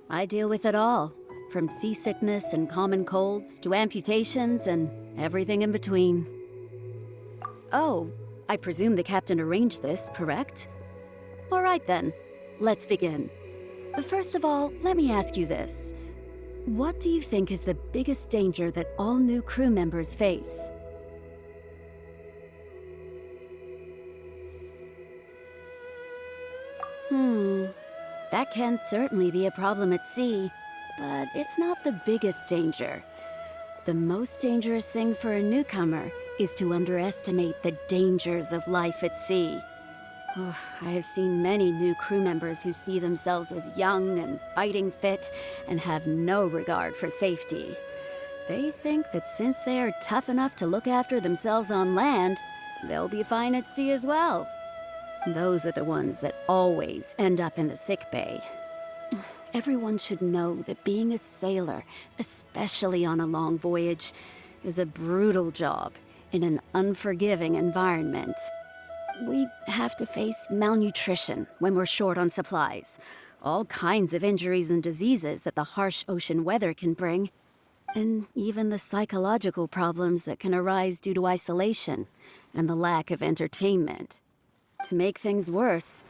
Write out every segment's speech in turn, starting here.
I deal with it all, from seasickness and common colds to amputations and everything in between. Oh, I presume the captain arranged this, correct? All right then, let's begin. First of all, let me ask you this. What do you think is the biggest danger that all new crew members face? That can certainly be a problem at sea, but it's not the biggest danger. The most dangerous thing for a newcomer is to underestimate the dangers of life at sea. Oh, I have seen many new crew members who see themselves as young and fighting fit and have no regard for safety. They think that since they are tough enough to look after themselves on land, they'll be fine at sea as well. Those are the ones that always end up in the sick bay. Everyone should know that being a sailor, especially on a long voyage, is a brutal job in an unforgiving environment. We have to face malnutrition when we're short on supplies, all kinds of injuries and diseases that the harsh ocean weather can bring, and even the psychological problems that can arise due to isolation and the lack of entertainment. To make things worse,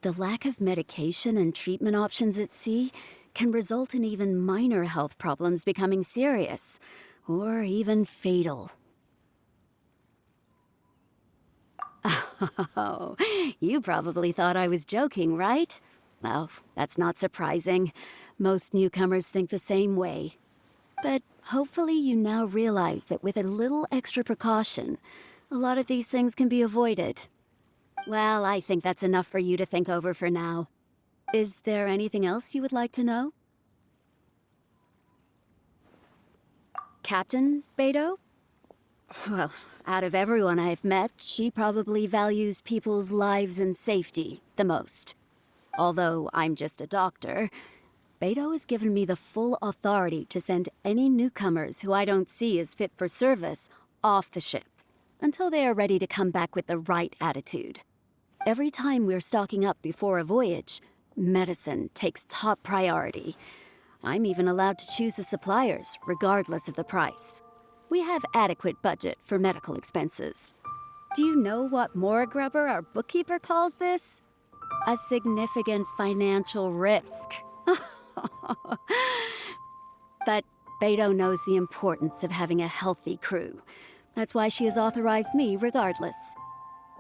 the lack of medication and treatment options at sea can result in even minor health problems becoming serious, or even fatal. Oh, you probably thought I was joking, right? Well, that's not surprising. Most newcomers think the same way. But hopefully you now realize that with a little extra precaution, a lot of these things can be avoided. Well, I think that's enough for you to think over for now. Is there anything else you would like to know? Captain Beidou? Well, out of everyone I've met, she probably values people's lives and safety the most. Although I'm just a doctor, Beidou has given me the full authority to send any newcomers who I don't see as fit for service off the ship until they are ready to come back with the right attitude. Every time we're stocking up before a voyage, medicine takes top priority. I'm even allowed to choose the suppliers, regardless of the price. We have adequate budget for medical expenses. Do you know what Morgrubber, our bookkeeper, calls this? A significant financial risk. But Beidou knows the importance of having a healthy crew. That's why she has authorized me regardless.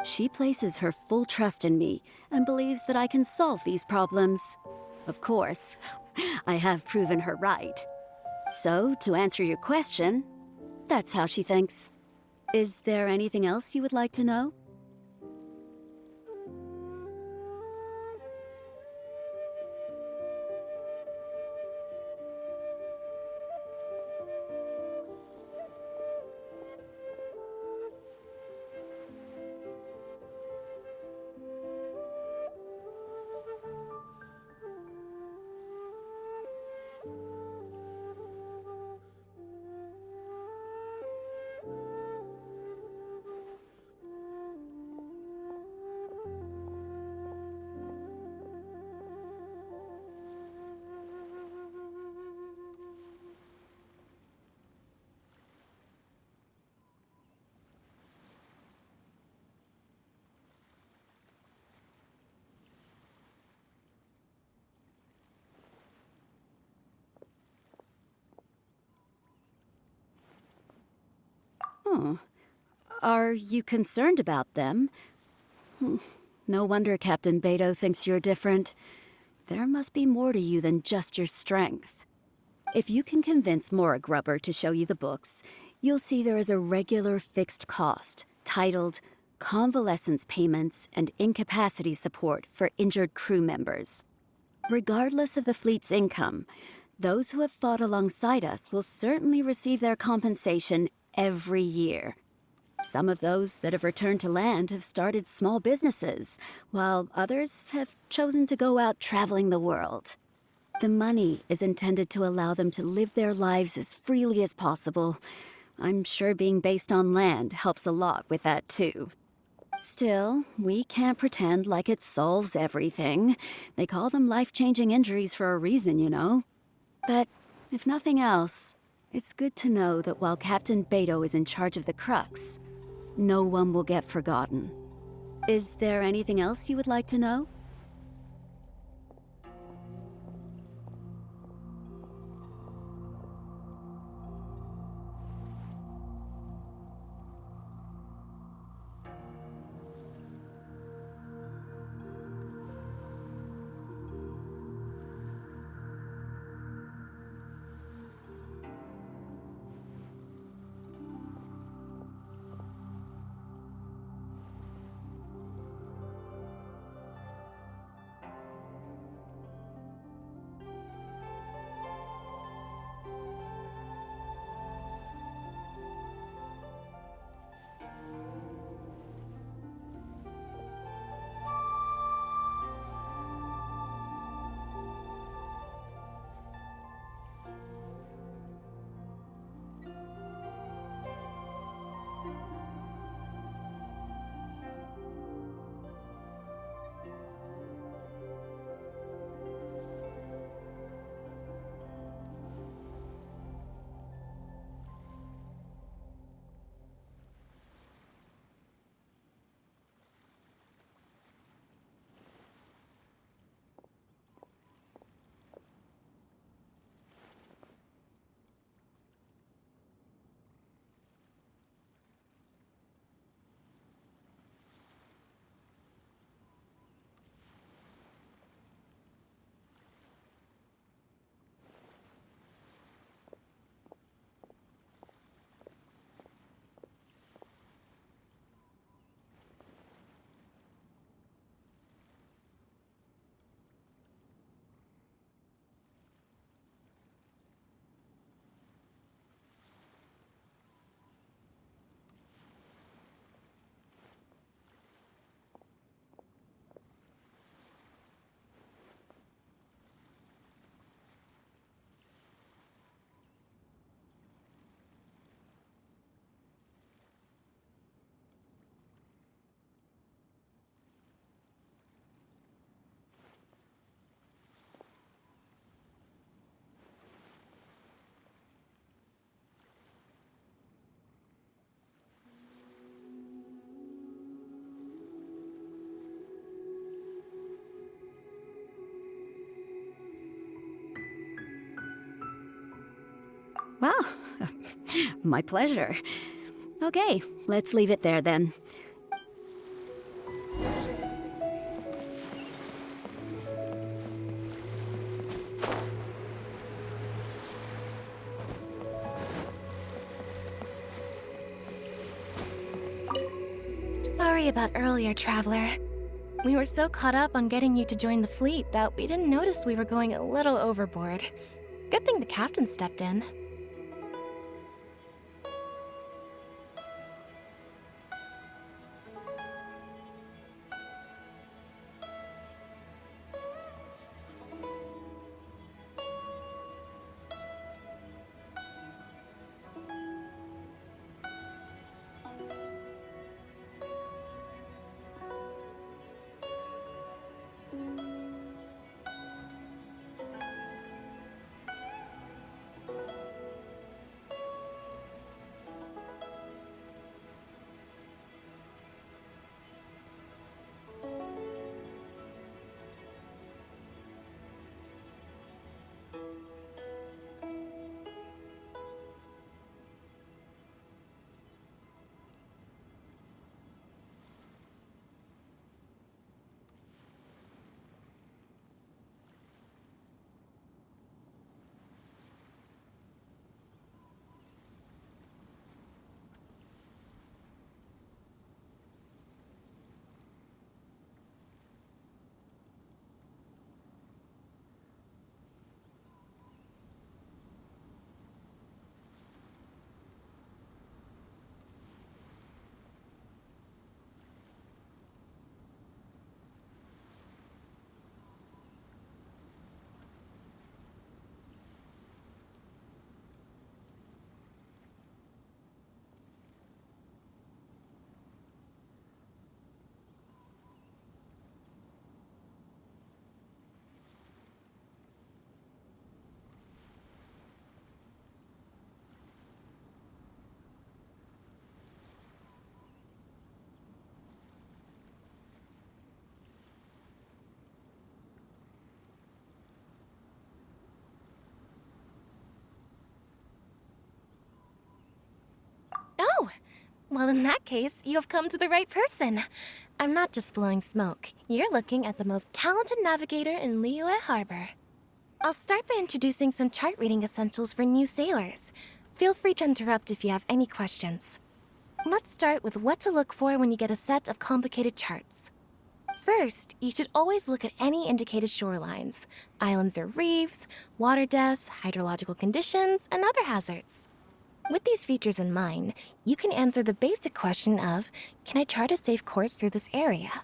She places her full trust in me and believes that I can solve these problems. Of course, I have proven her right. So, to answer your question, that's how she thinks. Is there anything else you would like to know? Oh, are you concerned about them? No wonder Captain Beidou thinks you're different. There must be more to you than just your strength. If you can convince Morgrubber to show you the books, you'll see there is a regular fixed cost titled Convalescence Payments and Incapacity Support for Injured Crew Members. Regardless of the fleet's income, those who have fought alongside us will certainly receive their compensation every year. Some of those that have returned to land have started small businesses, while others have chosen to go out traveling the world. The money is intended to allow them to live their lives as freely as possible. I'm sure being based on land helps a lot with that too. Still, we can't pretend like it solves everything. They call them life-changing injuries for a reason, you know? But if nothing else, it's good to know that while Captain Beidou is in charge of the Crux, no one will get forgotten. Is there anything else you would like to know? Well, my pleasure. Okay, let's leave it there then. Sorry about earlier, Traveler. We were so caught up on getting you to join the fleet that we didn't notice we were going a little overboard. Good thing the captain stepped in. Well, in that case, you have come to the right person. I'm not just blowing smoke. You're looking at the most talented navigator in Liyue Harbor. I'll start by introducing some chart reading essentials for new sailors. Feel free to interrupt if you have any questions. Let's start with what to look for when you get a set of complicated charts. First, you should always look at any indicated shorelines, islands or reefs, water depths, hydrological conditions, and other hazards. With these features in mind, you can answer the basic question of, can I chart a safe course through this area?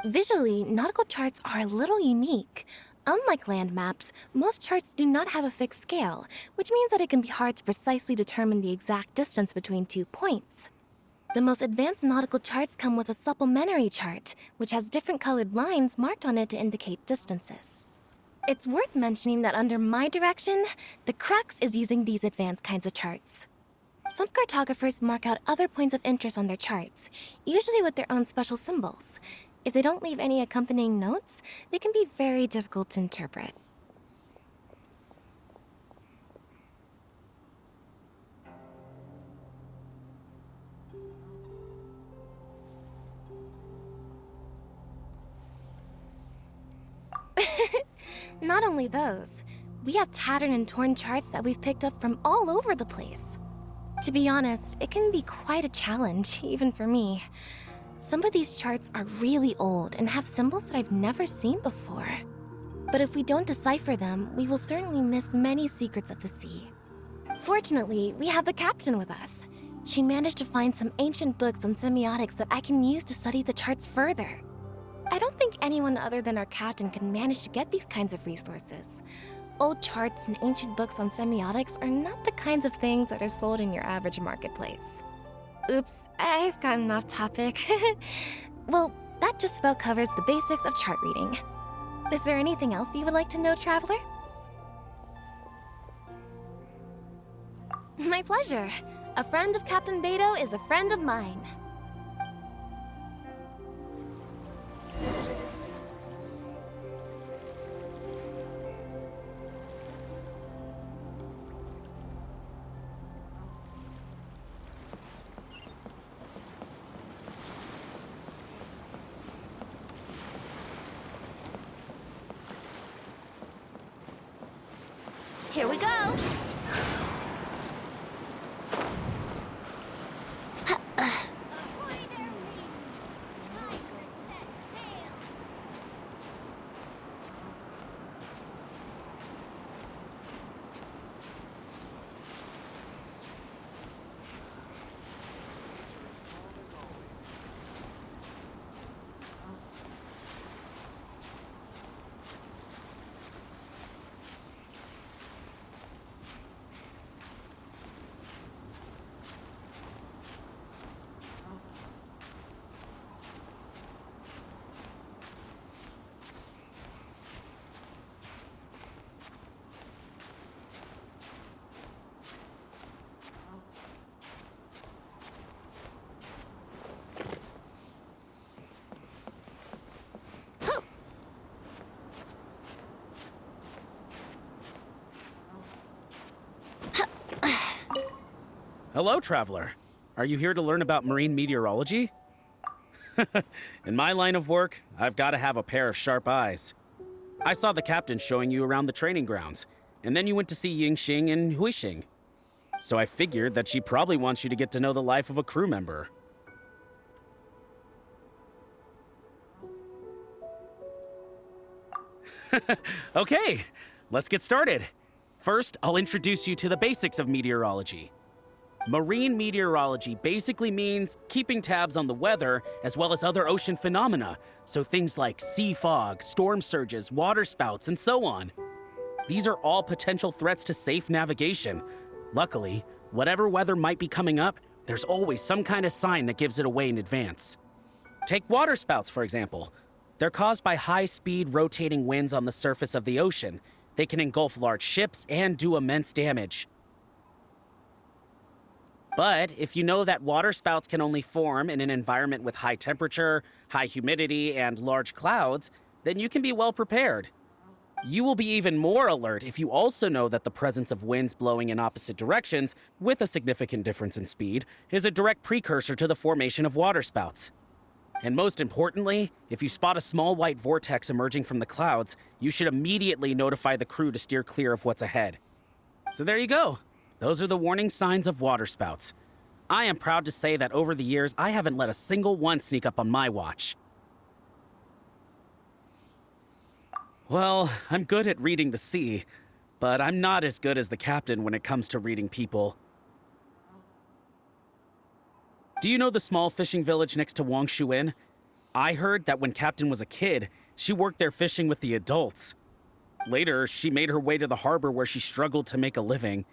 Visually, nautical charts are a little unique. Unlike land maps, most charts do not have a fixed scale, which means that it can be hard to precisely determine the exact distance between 2 points. The most advanced nautical charts come with a supplementary chart, which has different colored lines marked on it to indicate distances. It's worth mentioning that under my direction, the crux is using these advanced kinds of charts. Some cartographers mark out other points of interest on their charts, usually with their own special symbols. If they don't leave any accompanying notes, they can be very difficult to interpret. Not only those, we have tattered and torn charts that we've picked up from all over the place. To be honest, it can be quite a challenge, even for me. Some of these charts are really old and have symbols that I've never seen before. But if we don't decipher them, we will certainly miss many secrets of the sea. Fortunately, we have the captain with us. She managed to find some ancient books on semiotics that I can use to study the charts further. I don't think anyone other than our captain can manage to get these kinds of resources. Old charts and ancient books on semiotics are not the kinds of things that are sold in your average marketplace. Oops, I've gotten off topic. Well, that just about covers the basics of chart reading. Is there anything else you would like to know, Traveler? My pleasure. A friend of Captain Beidou is a friend of mine. Here we go! Hello, Traveler. Are you here to learn about marine meteorology? In my line of work, I've got to have a pair of sharp eyes. I saw the captain showing you around the training grounds, and then you went to see Yingxing and Huixing. So I figured that she probably wants you to get to know the life of a crew member. Okay, let's get started. First, I'll introduce you to the basics of meteorology. Marine meteorology basically means keeping tabs on the weather as well as other ocean phenomena, so things like sea fog, storm surges, waterspouts, and so on. These are all potential threats to safe navigation. Luckily, whatever weather might be coming up, there's always some kind of sign that gives it away in advance. Take waterspouts, for example. They're caused by high-speed rotating winds on the surface of the ocean. They can engulf large ships and do immense damage. But if you know that waterspouts can only form in an environment with high temperature, high humidity, and large clouds, then you can be well prepared. You will be even more alert if you also know that the presence of winds blowing in opposite directions, with a significant difference in speed, is a direct precursor to the formation of waterspouts. And most importantly, if you spot a small white vortex emerging from the clouds, you should immediately notify the crew to steer clear of what's ahead. So there you go. Those are the warning signs of waterspouts. I am proud to say that over the years, I haven't let a single one sneak up on my watch. Well, I'm good at reading the sea, but I'm not as good as the captain when it comes to reading people. Do you know the small fishing village next to Wangshuin? I heard that when Captain was a kid, she worked there fishing with the adults. Later, she made her way to the harbor where she struggled to make a living.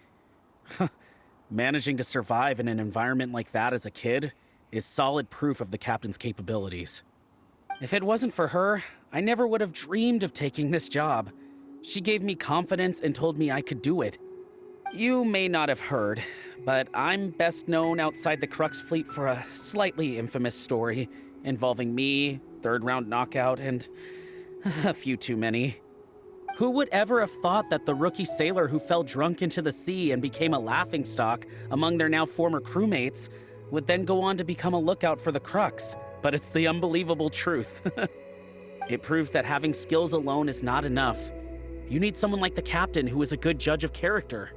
Managing to survive in an environment like that as a kid is solid proof of the captain's capabilities. If it wasn't for her, I never would have dreamed of taking this job. She gave me confidence and told me I could do it. You may not have heard, but I'm best known outside the Crux fleet for a slightly infamous story involving me, third-round knockout, and a few too many. Who would ever have thought that the rookie sailor who fell drunk into the sea and became a laughingstock among their now former crewmates would then go on to become a lookout for the Crux? But it's the unbelievable truth. It proves that having skills alone is not enough. You need someone like the captain who is a good judge of character.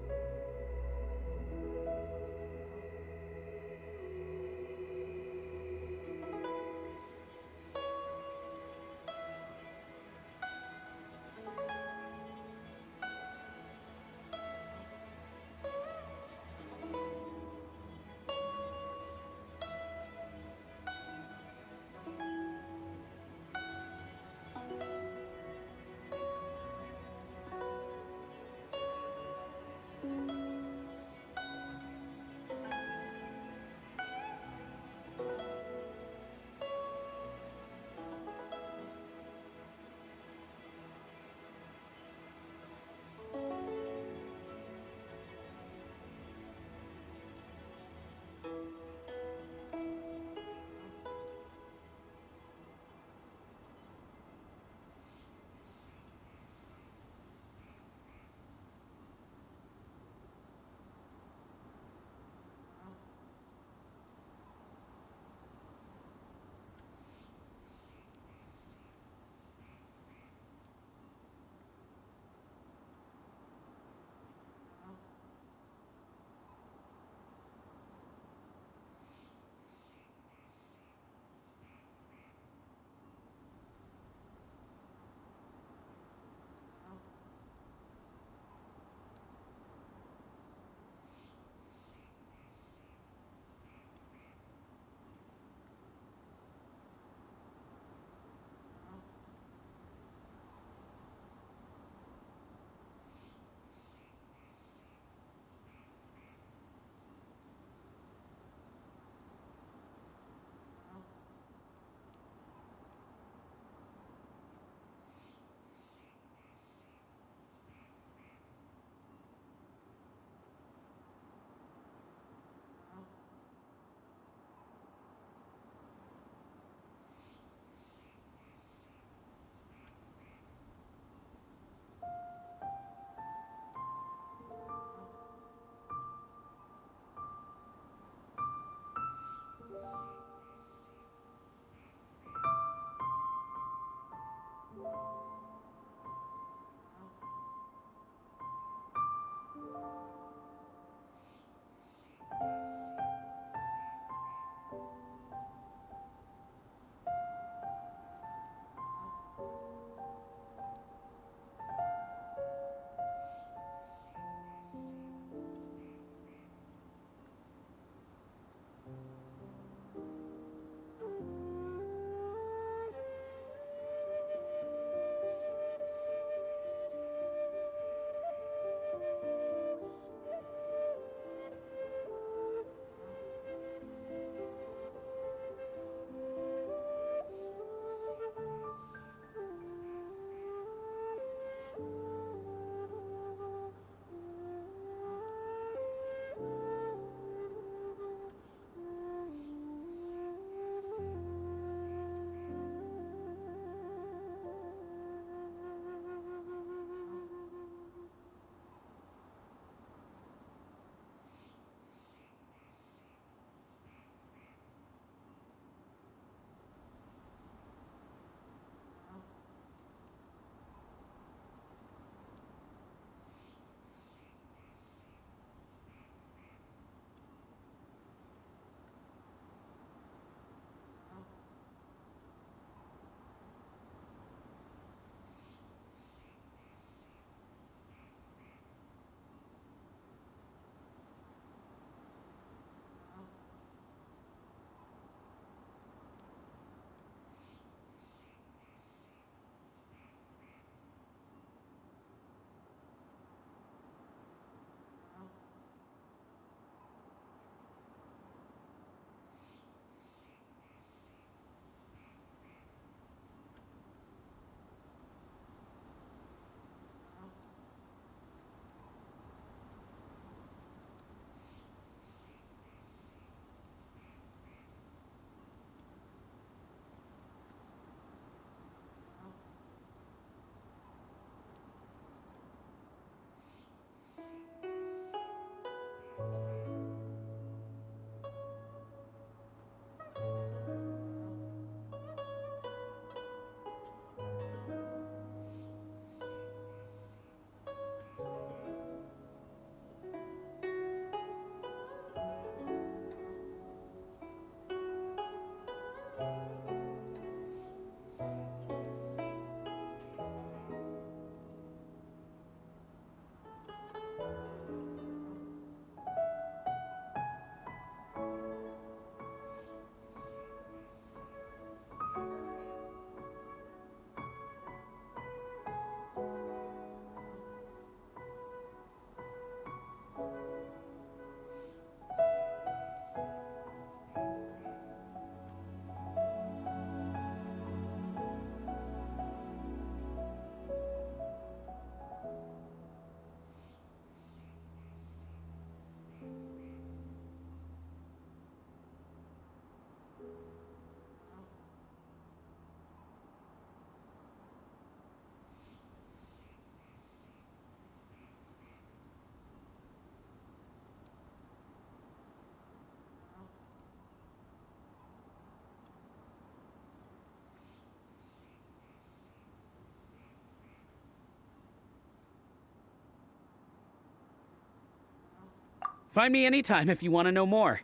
Find me anytime if you want to know more.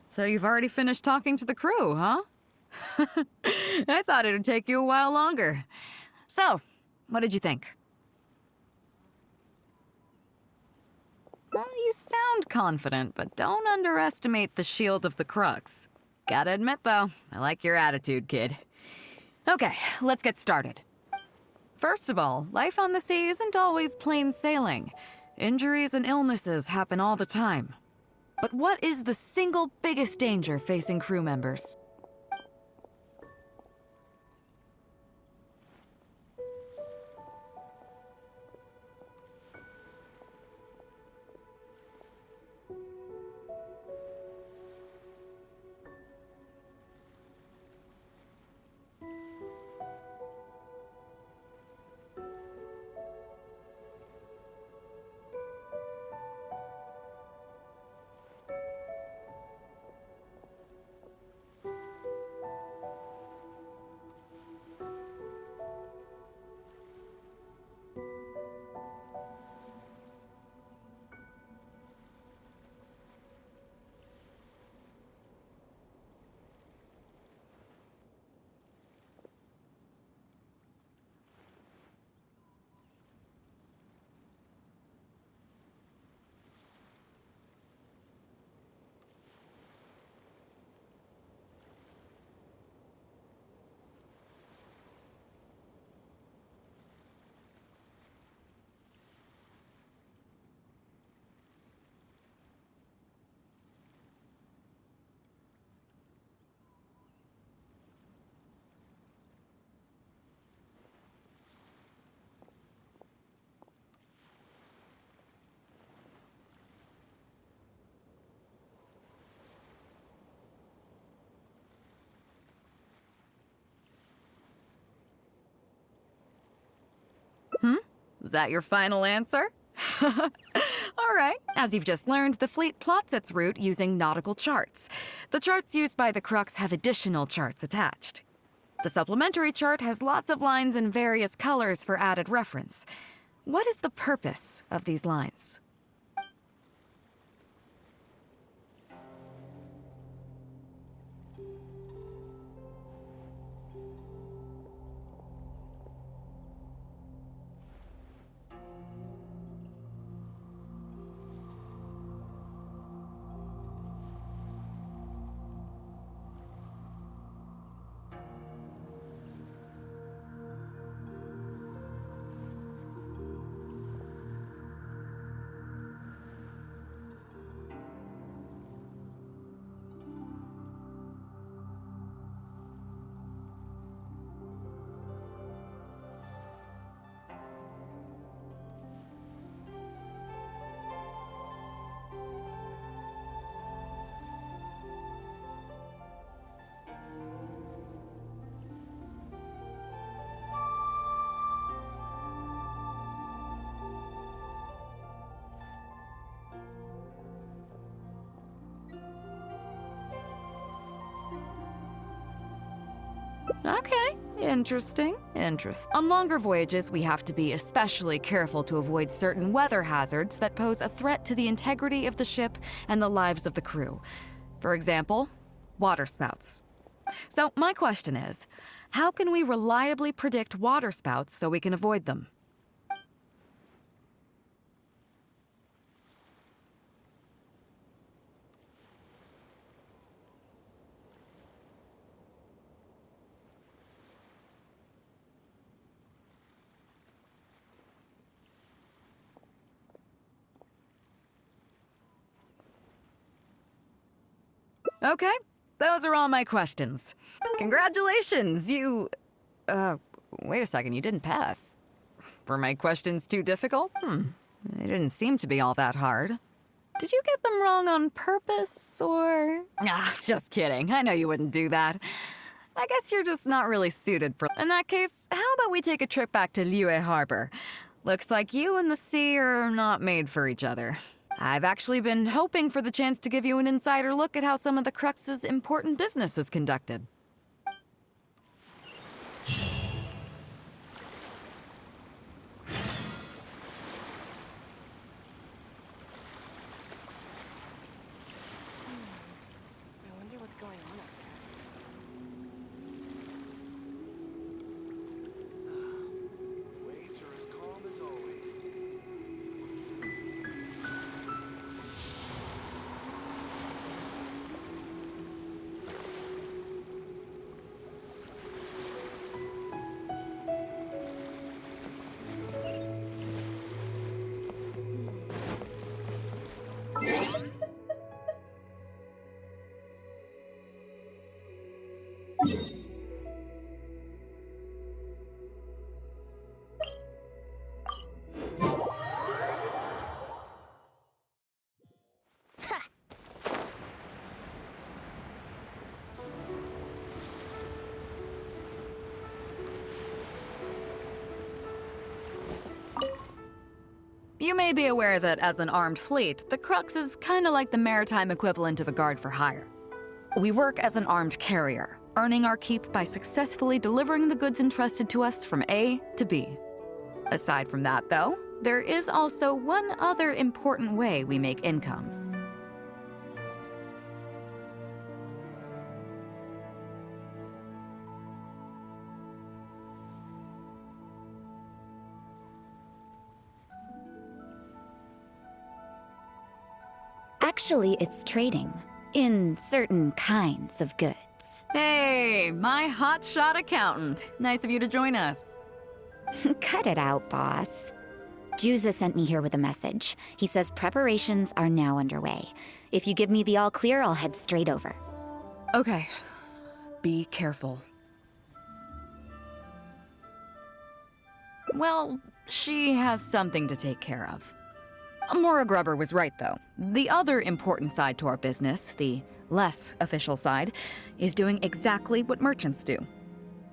So you've already finished talking to the crew, huh? I thought it'd take you a while longer. So, what did you think? Well, you sound confident, but don't underestimate the shield of the crux. Gotta admit, though, I like your attitude, kid. Okay, let's get started. First of all, life on the sea isn't always plain sailing. Injuries and illnesses happen all the time. But what is the single biggest danger facing crew members? Is that your final answer? All right. As you've just learned, the fleet plots its route using nautical charts. The charts used by the Crux have additional charts attached. The supplementary chart has lots of lines in various colors for added reference. What is the purpose of these lines? Okay, interesting. On longer voyages, we have to be especially careful to avoid certain weather hazards that pose a threat to the integrity of the ship and the lives of the crew. For example, waterspouts. So my question is, how can we reliably predict waterspouts so we can avoid them? Okay, those are all my questions. Congratulations, wait a second, you didn't pass. Were my questions too difficult? They didn't seem to be all that hard. Did you get them wrong on purpose, or...? Ah, just kidding. I know you wouldn't do that. I guess you're just not really suited for... In that case, how about we take a trip back to Liyue Harbor? Looks like you and the sea are not made for each other. I've actually been hoping for the chance to give you an insider look at how some of the Crux's important business is conducted. I wonder what's going on up there. Waves are as calm as always. You may be aware that as an armed fleet, the Crux is kinda like the maritime equivalent of a guard for hire. We work as an armed carrier, earning our keep by successfully delivering the goods entrusted to us from A to B. Aside from that, though, there is also one other important way we make income. Actually, it's trading. In certain kinds of goods. Hey, my hotshot accountant. Nice of you to join us. Cut it out, boss. Juza sent me here with a message. He says preparations are now underway. If you give me the all clear, I'll head straight over. Okay. Be careful. Well, she has something to take care of. Maura Grubber was right, though. The other important side to our business, the less official side, is doing exactly what merchants do.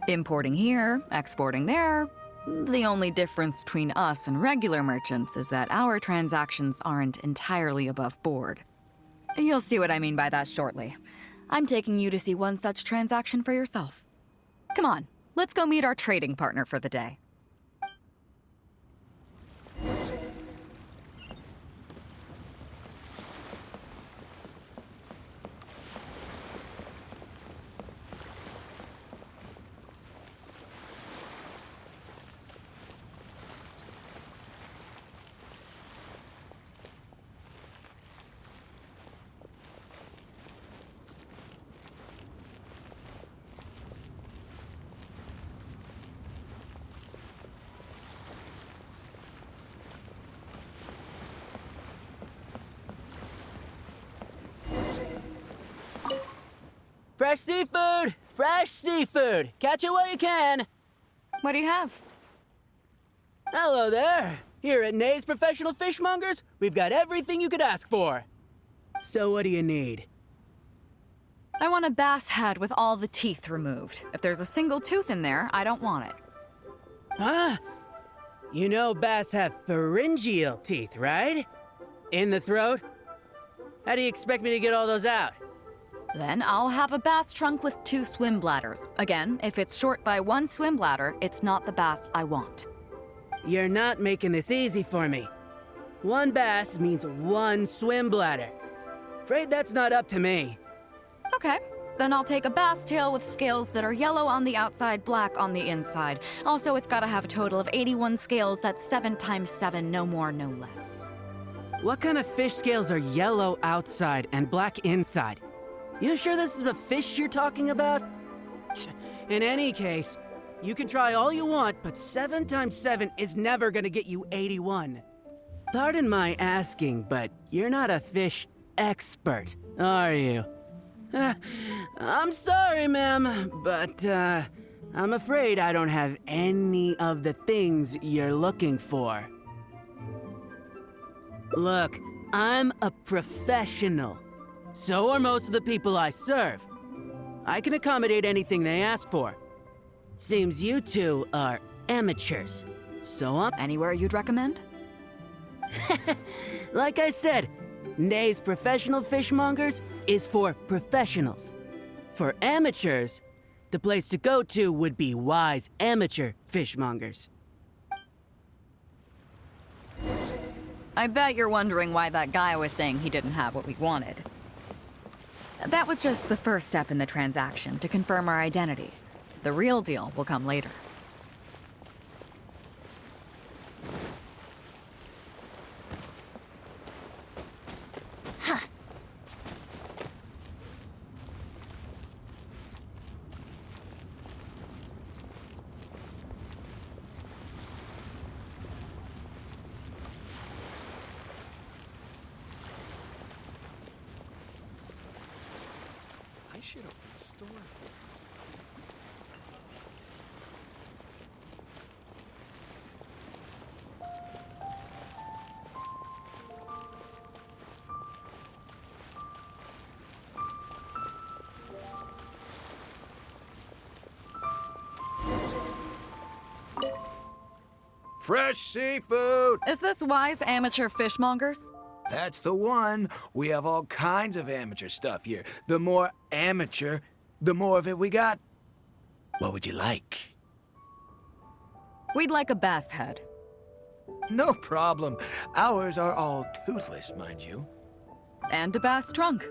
Importing here, exporting there. The only difference between us and regular merchants is that our transactions aren't entirely above board. You'll see what I mean by that shortly. I'm taking you to see one such transaction for yourself. Come on, let's go meet our trading partner for the day. Fresh seafood! Fresh seafood! Catch it while you can! What do you have? Hello there! Here at Nay's Professional Fishmongers, we've got everything you could ask for. So what do you need? I want a bass head with all the teeth removed. If there's a single tooth in there, I don't want it. Huh? You know bass have pharyngeal teeth, right? In the throat? How do you expect me to get all those out? Then I'll have a bass trunk with 2 swim bladders. Again, if it's short by 1 swim bladder, it's not the bass I want. You're not making this easy for me. 1 bass means 1 swim bladder. Afraid that's not up to me. Okay, then I'll take a bass tail with scales that are yellow on the outside, black on the inside. Also, it's gotta have a total of 81 scales, that's 7 times 7, no more, no less. What kind of fish scales are yellow outside and black inside? You sure this is a fish you're talking about? In any case, you can try all you want, but 7 times 7 is never gonna get you 81. Pardon my asking, but you're not a fish expert, are you? I'm sorry, ma'am, but I'm afraid I don't have any of the things you're looking for. Look, I'm a professional. So are most of the people I serve. I can accommodate anything they ask for. Seems you two are amateurs. So Anywhere you'd recommend? like I said, Nay's Professional Fishmongers is for professionals. For amateurs, the place to go to would be Wise Amateur Fishmongers. I bet you're wondering why that guy was saying he didn't have what we wanted. That was just the first step in the transaction to confirm our identity. The real deal will come later. I should open a store. Fresh seafood! Is this Wise Amateur Fishmongers? That's the one. We have all kinds of amateur stuff here. The more amateur, the more of it we got. What would you like? We'd like a bass head. No problem. Ours are all toothless, mind you. And a bass trunk.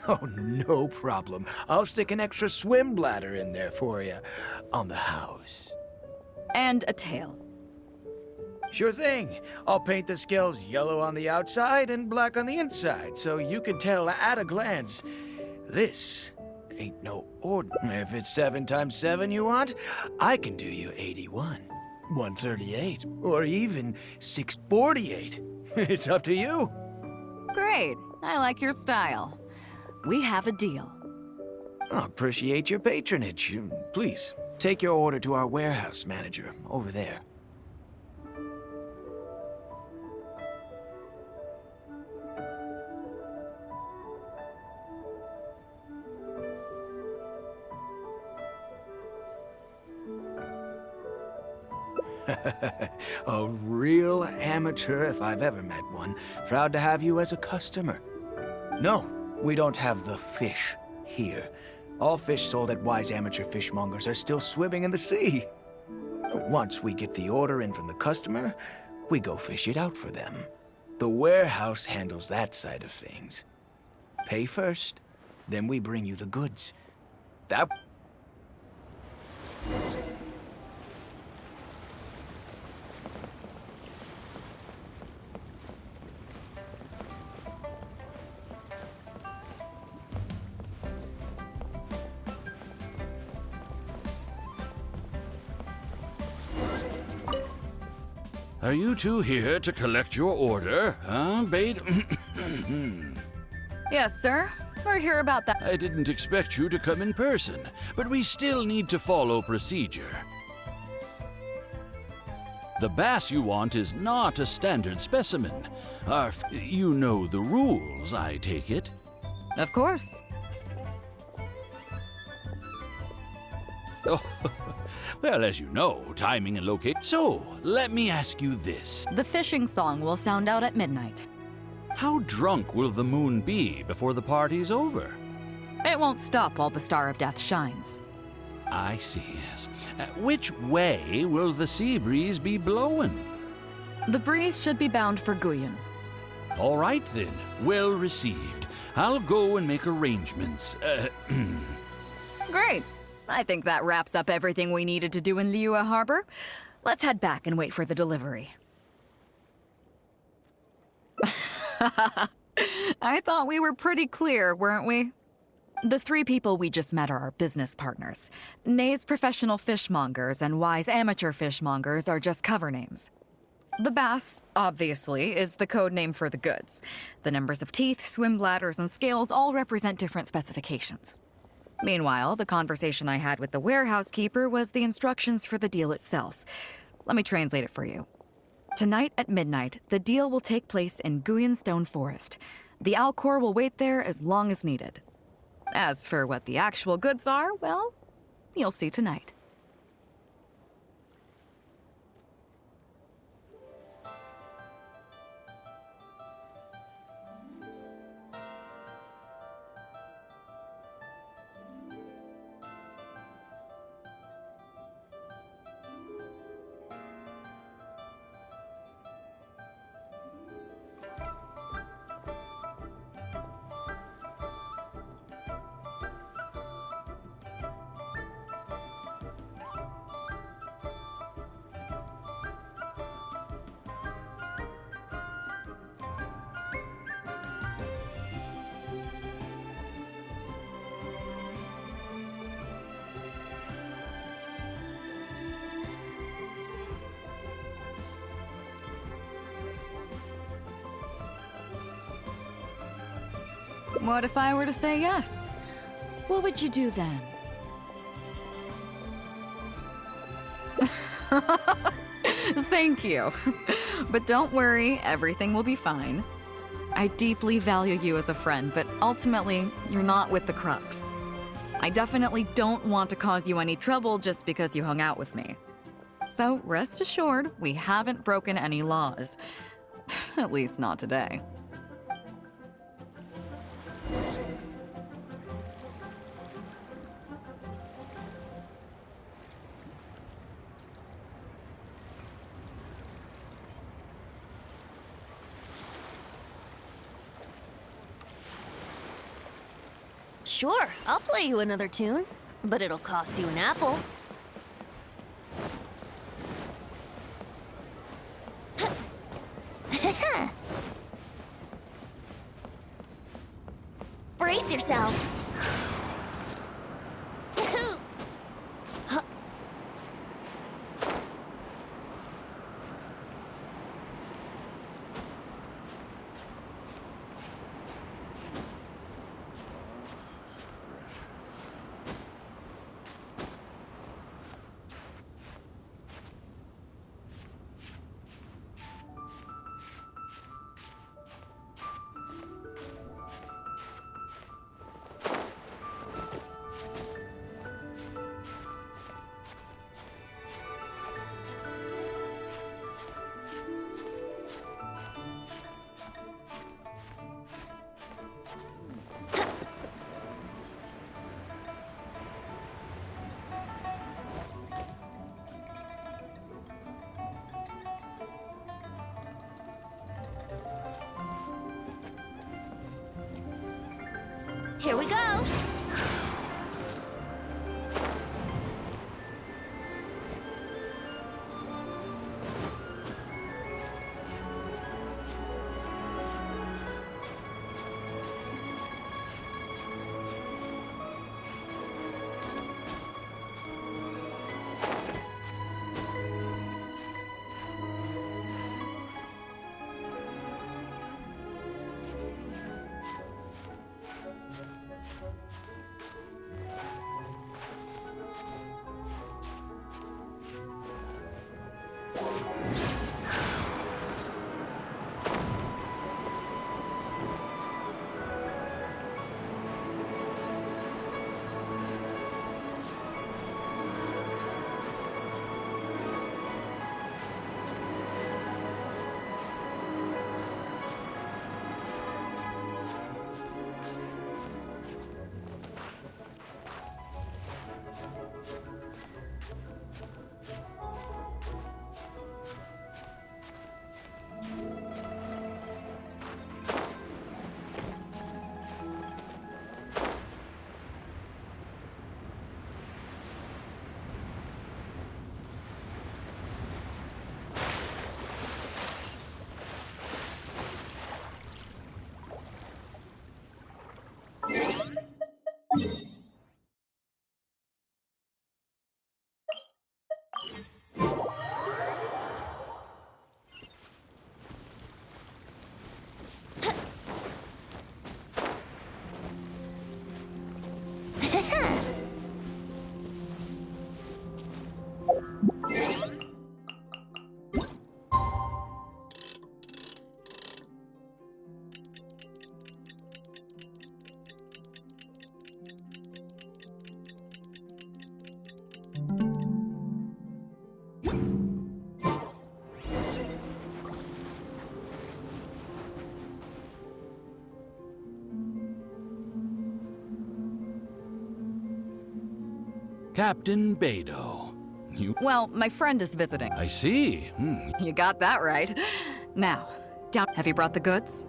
Oh, no problem. I'll stick an extra swim bladder in there for you. On the house. And a tail. Sure thing. I'll paint the scales yellow on the outside and black on the inside, so you can tell at a glance. This ain't no ordinary. If it's 7 times 7 you want, I can do you 81, 138, or even 648. It's up to you. Great. I like your style. We have a deal. I appreciate your patronage. Please, take your order to our warehouse manager over there. A real amateur if I've ever met one. Proud to have you as a customer. No, we don't have the fish here. All fish sold at Wise Amateur Fishmongers are still swimming in the sea. Once we get the order in from the customer, we go fish it out for them. The warehouse handles that side of things. Pay first, then we bring you the goods. That... Are you two here to collect your order, huh, Beidou? Yes, sir. We're here about that. I didn't expect you to come in person, but we still need to follow procedure. The bass you want is not a standard specimen. You know the rules, I take it. Of course. Oh, well, as you know, timing and location. So, let me ask you this. The fishing song will sound out at midnight. How drunk will the moon be before the party's over? It won't stop while the Star of Death shines. I see, yes. Which way will the sea breeze be blowing? The breeze should be bound for Guyan. All right, then. Well received. I'll go and make arrangements. Great. I think that wraps up everything we needed to do in Liyue Harbor. Let's head back and wait for the delivery. I thought we were pretty clear, weren't we? The 3 people we just met are our business partners. Nay's Professional Fishmongers and Wise Amateur Fishmongers are just cover names. The bass, obviously, is the code name for the goods. The numbers of teeth, swim bladders, and scales all represent different specifications. Meanwhile, the conversation I had with the warehouse keeper was the instructions for the deal itself. Let me translate it for you. Tonight at midnight, the deal will take place in Guyan Stone Forest. The Alcor will wait there as long as needed. As for what the actual goods are, well, you'll see tonight. What if I were to say yes? What would you do then? Thank you. But don't worry, everything will be fine. I deeply value you as a friend, but ultimately, you're not with the Crux. I definitely don't want to cause you any trouble just because you hung out with me. So rest assured, we haven't broken any laws. At least not today. Sure, I'll play you another tune, but it'll cost you an apple. Brace yourselves. Yahoo! Huh. Here we go. Captain Beidou. Well, my friend is visiting. I see. You got that right. Now, down. Have you brought the goods?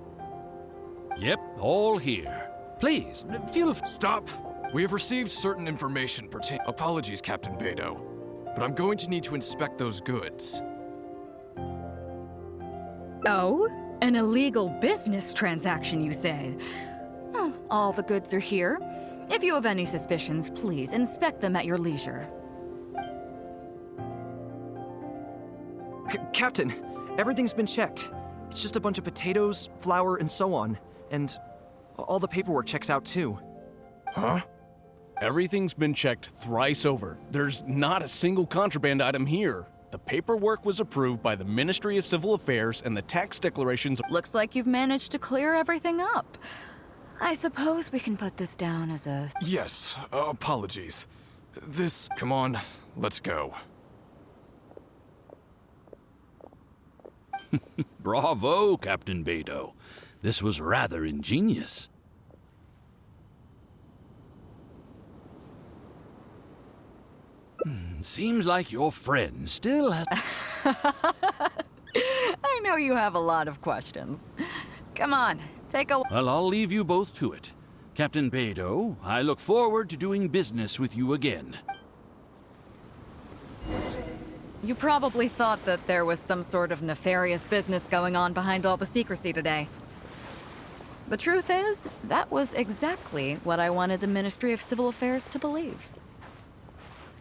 Yep, all here. Please, feel Stop! We have received certain information pertaining. Apologies, Captain Beidou, but I'm going to need to inspect those goods. Oh? An illegal business transaction, you say? Well, all the goods are here. If you have any suspicions, please inspect them at your leisure. Captain, everything's been checked. It's just a bunch of potatoes, flour, and so on. And all the paperwork checks out too. Huh? Everything's been checked thrice over. There's not a single contraband item here. The paperwork was approved by the Ministry of Civil Affairs and the tax declarations. Looks like you've managed to clear everything up. I suppose we can put this down as a... Yes, apologies. Come on, let's go. Bravo, Captain Beidou. This was rather ingenious. Seems like your friend still has... I know you have a lot of questions. Come on, take a... Well, I'll leave you both to it. Captain Beidou, I look forward to doing business with you again. You probably thought that there was some sort of nefarious business going on behind all the secrecy today. The truth is, that was exactly what I wanted the Ministry of Civil Affairs to believe.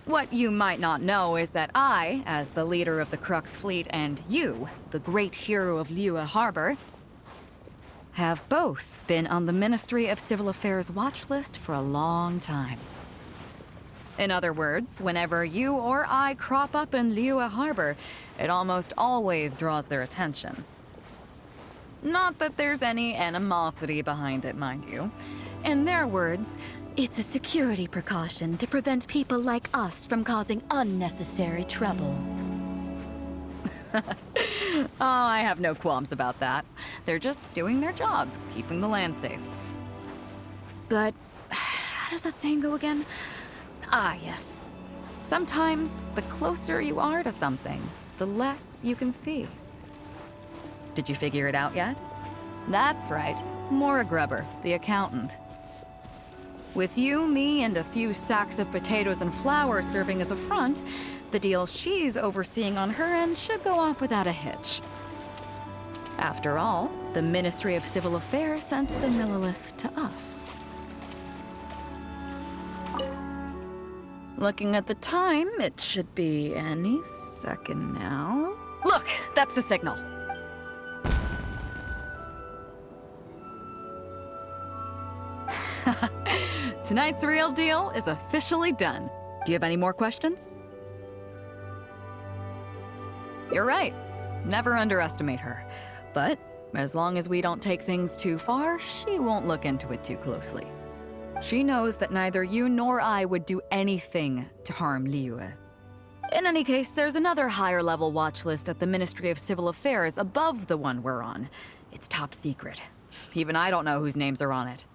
What you might not know is that I, as the leader of the Crux fleet, and you, the great hero of Liyue Harbor, have both been on the Ministry of Civil Affairs watch list for a long time. In other words, whenever you or I crop up in Liyue Harbor, it almost always draws their attention. Not that there's any animosity behind it, mind you. In their words, it's a security precaution to prevent people like us from causing unnecessary trouble. Oh, I have no qualms about that. They're just doing their job, keeping the land safe. But how does that saying go again? Ah, yes. Sometimes the closer you are to something, the less you can see. Did you figure it out yet? That's right. Maura Grubber, the accountant. With you, me, and a few sacks of potatoes and flour serving as a front, the deal she's overseeing on her end should go off without a hitch. After all, the Ministry of Civil Affairs sent the Millilith to us. Looking at the time, it should be any second now. Look, that's the signal. Tonight's real deal is officially done. Do you have any more questions? You're right. Never underestimate her. But as long as we don't take things too far, she won't look into it too closely. She knows that neither you nor I would do anything to harm Liyue. In any case, there's another higher-level watch list at the Ministry of Civil Affairs above the one we're on. It's top secret. Even I don't know whose names are on it.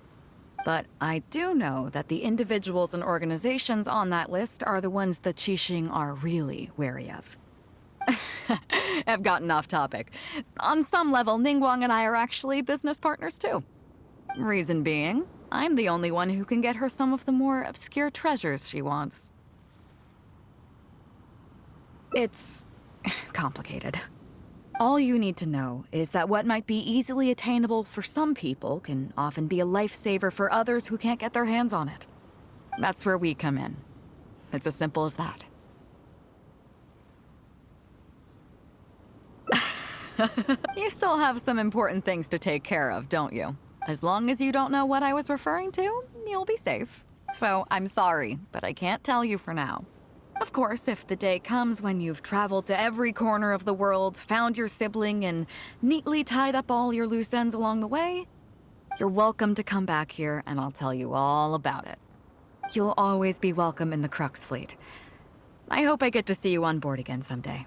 But I do know that the individuals and organizations on that list are the ones that Qixing are really wary of. I've gotten off topic. On some level, Ningguang and I are actually business partners too. Reason being, I'm the only one who can get her some of the more obscure treasures she wants. It's complicated. All you need to know is that what might be easily attainable for some people can often be a lifesaver for others who can't get their hands on it. That's where we come in. It's as simple as that. You still have some important things to take care of, don't you? As long as you don't know what I was referring to, you'll be safe. So I'm sorry, but I can't tell you for now. Of course, if the day comes when you've traveled to every corner of the world, found your sibling, and neatly tied up all your loose ends along the way, you're welcome to come back here and I'll tell you all about it. You'll always be welcome in the Crux fleet. I hope I get to see you on board again someday.